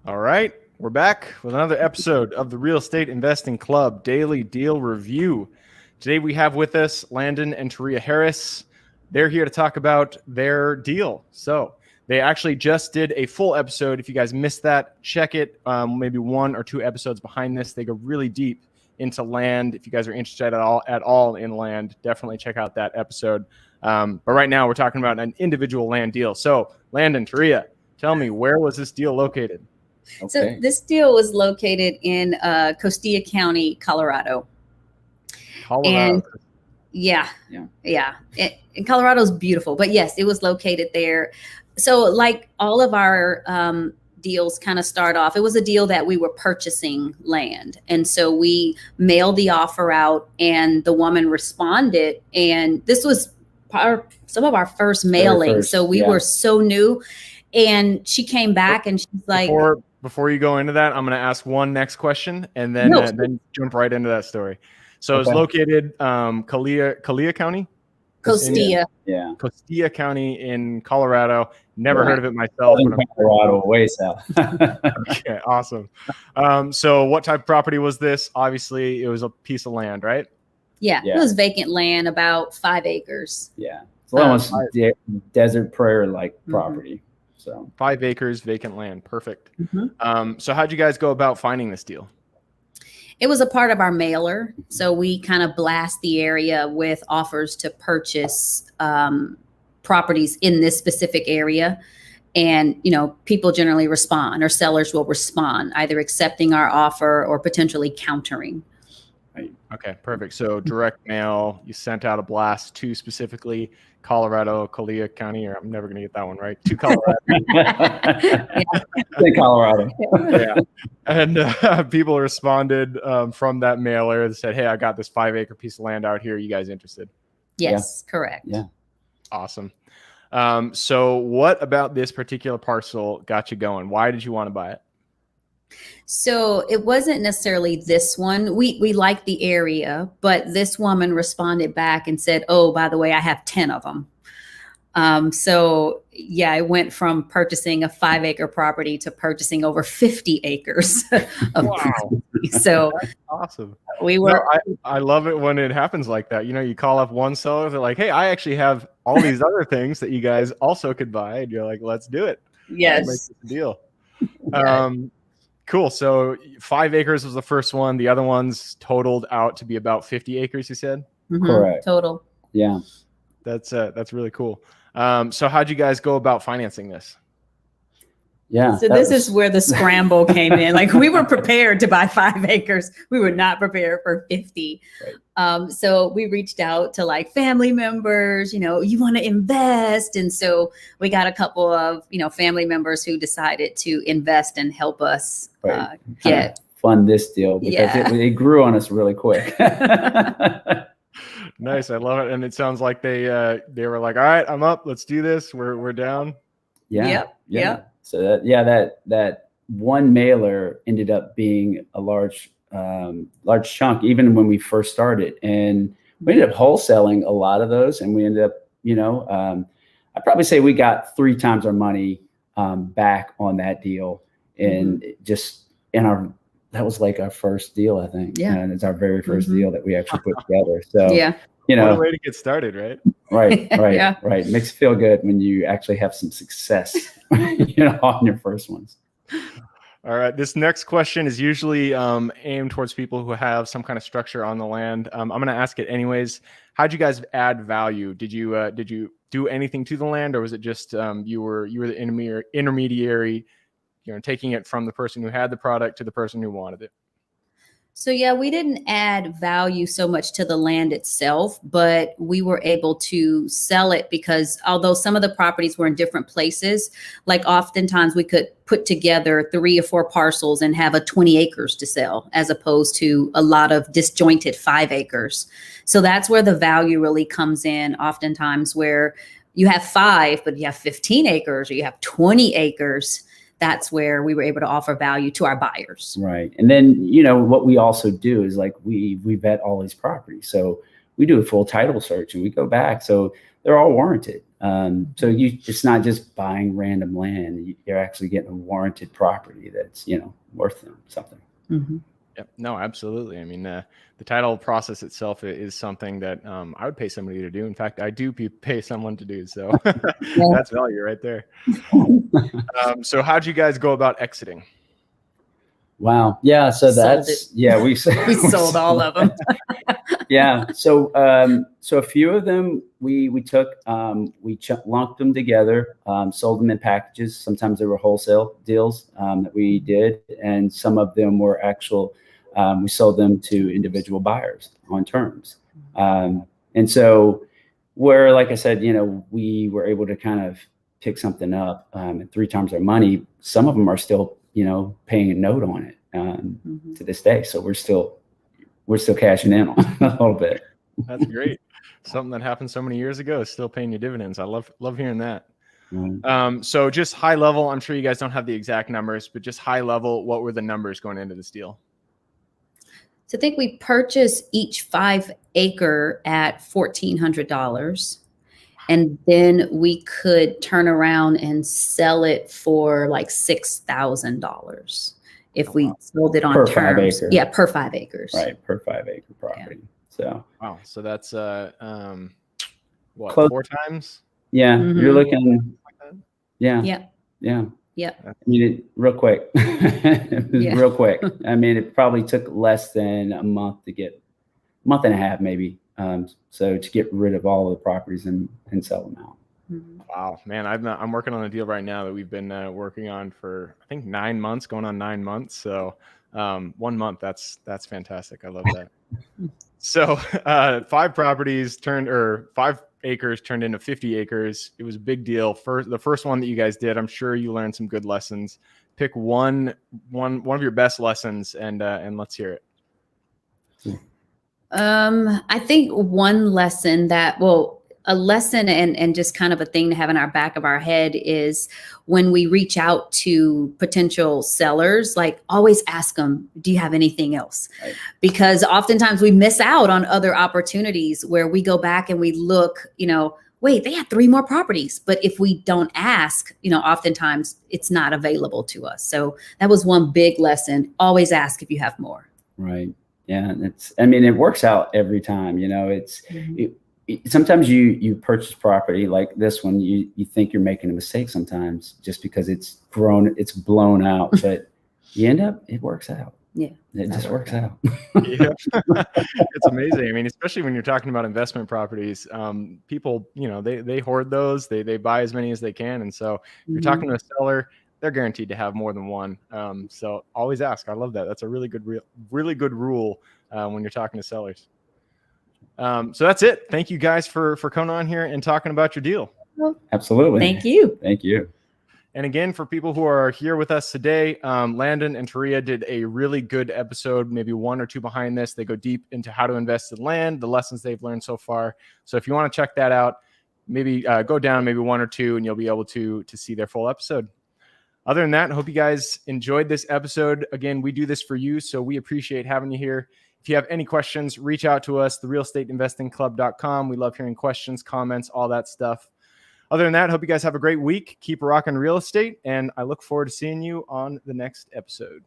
All right, we're back with another episode of the Real Estate Investing Club Daily Deal Review. Today we have with us Landon and Teria Harris. They're here to talk about their deal. So they actually just did a full episode. If you guys missed that, check it. Maybe 1 or 2 episodes behind this. They go really deep into land. If you guys are interested at all in land, definitely check out that episode. But right now we're talking about an individual land deal. So Landon, Teria, tell me, where was this deal located? Okay. So this deal was located in Costilla County, Colorado. And yeah. And Colorado's beautiful, but yes, it was located there. So like all of our deals kind of start off, it was a deal that we were purchasing land. And so we mailed the offer out and the woman responded. And this was some of our first mailings. So we were so new. And she came back and she's like... Before you go into that, I'm going to ask one next question and then jump right into that story. So it's located Costilla County? Costilla. Yeah. Costilla County in Colorado. Never heard of it myself. Colorado, way south. Okay, awesome. So what type of property was this? Obviously, it was a piece of land, right? Yeah. It was vacant land, about 5 acres. Yeah. It's almost desert prayer-like property. So 5 acres, vacant land. Perfect. So how'd you guys go about finding this deal? It was a part of our mailer. So we kind of blast the area with offers to purchase properties in this specific area. And, you know, people generally respond, or sellers will respond, either accepting our offer or potentially countering. Right. Okay, perfect. So direct mail, you sent out a blast to specifically Colorado, Costilla County, or I'm never going to get that one right, to Colorado. Colorado. Yeah. And people responded from that mailer and said, hey, I got this 5 acre piece of land out here. You guys interested? Yes, correct. Yeah. Awesome. So what about this particular parcel got you going? Why did you want to buy it? So it wasn't necessarily this one. We liked the area, but this woman responded back and said, oh, by the way, I have 10 of them. So yeah, I went from purchasing a 5 acre property to purchasing over 50 acres of property. So that's awesome. I love it when it happens like that. You know, you call up one seller, they're like, hey, I actually have all these other things that you guys also could buy. And you're like, let's do it. Yes. Make this a deal. Cool. So 5 acres was the first one. The other ones totaled out to be about 50 acres, you said? Correct. Total. Yeah. That's really cool. So how'd you guys go about financing this? Yeah. So this is where the scramble came in. Like we were prepared to buy 5 acres. We were not prepared for 50. Right. So we reached out to like family members, you know, you want to invest. And so we got a couple of, you know, family members who decided to invest and help us fund this deal because it grew on us really quick. Nice. I love it. And it sounds like they were like, all right, I'm up. Let's do this. We're down. Yeah. Yep. So that one mailer ended up being a large chunk, even when we first started. And we ended up wholesaling a lot of those. And we ended up, you know, I'd probably say we got 3 times our money back on that deal. And that was like our first deal, I think. Yeah. And it's our very first deal that we actually put together. So, you know, what a way to get started, right? Right. Right. It makes you feel good when you actually have some success, you know, on your first ones. All right. This next question is usually aimed towards people who have some kind of structure on the land. I'm going to ask it anyways. How'd you guys add value? Did you do anything to the land, or was it just you were the intermediary, you know, taking it from the person who had the product to the person who wanted it? So yeah, we didn't add value so much to the land itself, but we were able to sell it because although some of the properties were in different places, like oftentimes we could put together 3 or 4 parcels and have 20 acres to sell, as opposed to a lot of disjointed 5 acres. So that's where the value really comes in, oftentimes where you have 5, but you have 15 acres or you have 20 acres. That's where we were able to offer value to our buyers. Right. And then, you know, what we also do is like we vet all these properties. So we do a full title search and we go back. So they're all warranted. So it's not just buying random land. You're actually getting a warranted property that's, worth something. Mm-hmm. Yep. No, absolutely. I mean, the title process itself is something that I would pay somebody to do. In fact, I do pay someone to do. So that's value right there. So how'd you guys go about exiting? Wow. Yeah. So we sold all of them. Yeah. So a few of them we took, lumped them together, sold them in packages. Sometimes they were wholesale deals that we did, and some of them were actual. We sold them to individual buyers on terms. And so where, like I said, we were able to kind of pick something up at 3 times our money. Some of them are still, paying a note on it to this day. So we're still cashing in on a little bit. That's great. Something that happened so many years ago is still paying you dividends. I love hearing that. So just high level, I'm sure you guys don't have the exact numbers, but just high level, what were the numbers going into this deal? So I think we purchased each 5 acre at $1,400. And then we could turn around and sell it for like $6,000 if we sold it on per terms. 5 acres. Yeah, per 5 acres. Right, per 5 acre property. Yeah. So wow, so that's what, close. 4 times? Yeah, you're looking. Yeah. I mean, real quick. Real quick. I mean, it probably took less than a month and a half, maybe. So to get rid of all of the properties and sell them out. Wow, man, I'm working on a deal right now that we've been working on for, I think, 9 months, going on 9 months. So 1 month, that's fantastic. I love that. So 5 properties 5 acres turned into 50 acres. It was a big deal. The first one that you guys did, I'm sure you learned some good lessons. Pick one of your best lessons and let's hear it. I think one lesson a lesson and just kind of a thing to have in our back of our head is when we reach out to potential sellers, like always ask them, do you have anything else? Right. Because oftentimes we miss out on other opportunities where we go back and we look, wait, they had 3 more properties. But if we don't ask, oftentimes it's not available to us. So that was one big lesson. Always ask if you have more. Right. Yeah. It works out every time, sometimes you purchase property like this one, you think you're making a mistake sometimes just because it's blown out, but it works out. Yeah. It just works out. Yeah. It's amazing. I mean, especially when you're talking about investment properties, people, they hoard those, they buy as many as they can. And so if you're talking to a seller, they're guaranteed to have more than one. So always ask. I love that. That's a really good rule when you're talking to sellers. So that's it. Thank you guys for coming on here and talking about your deal. Absolutely. Thank you. Thank you. And again, for people who are here with us today, Landon and Teria did a really good episode, maybe 1 or 2 behind this. They go deep into how to invest in land, the lessons they've learned so far. So if you want to check that out, maybe go down maybe 1 or 2 and you'll be able to see their full episode. Other than that, I hope you guys enjoyed this episode. Again, we do this for you, so we appreciate having you here. If you have any questions, reach out to us, therealestateinvestingclub.com. We love hearing questions, comments, all that stuff. Other than that, I hope you guys have a great week. Keep rocking real estate, and I look forward to seeing you on the next episode.